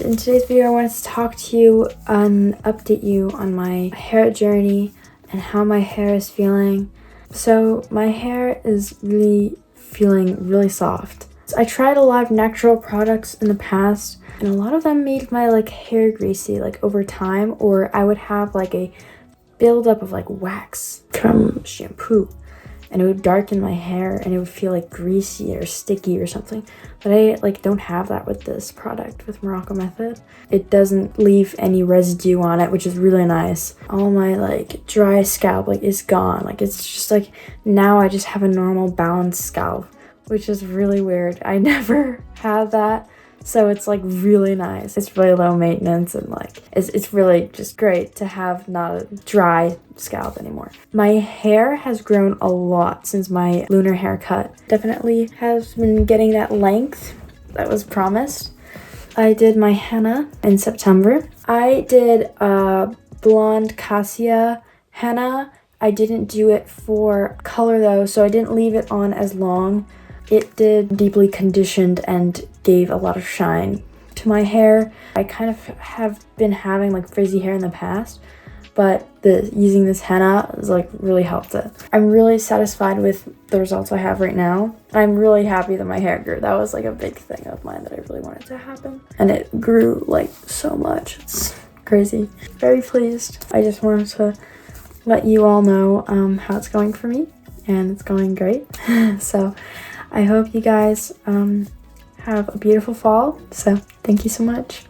In today's video, I wanted to talk to you and update you on my hair journey and how my hair is feeling. So my hair is really feeling really soft. I tried a lot of natural products in the past, and a lot of them made my hair greasy over time, or I would have a buildup of wax from shampoo, and it would darken my hair and it would feel greasy or sticky or something. But I don't have that with this product, with Morrocco Method. It doesn't leave any residue on it, which is really nice. All my dry scalp is gone. It's just now I just have a normal balanced scalp, which is really weird. I never had that. So it's really nice. It's really low maintenance, and it's really just great to have not a dry scalp anymore. My hair has grown a lot since my lunar haircut. Definitely has been getting that length that was promised. I did my henna in September. I did a blonde cassia henna. I didn't do it for color though, so I didn't leave it on as long. It did deeply conditioned and gave a lot of shine to my hair. I kind of have been having frizzy hair in the past, but using this henna has really helped it. I'm really satisfied with the results I have right now. I'm really happy that my hair grew. That was a big thing of mine that I really wanted to happen, and it grew so much. It's crazy. Very pleased. I just wanted to let you all know how it's going for me, and it's going great. So I hope you guys have a beautiful fall. So thank you so much.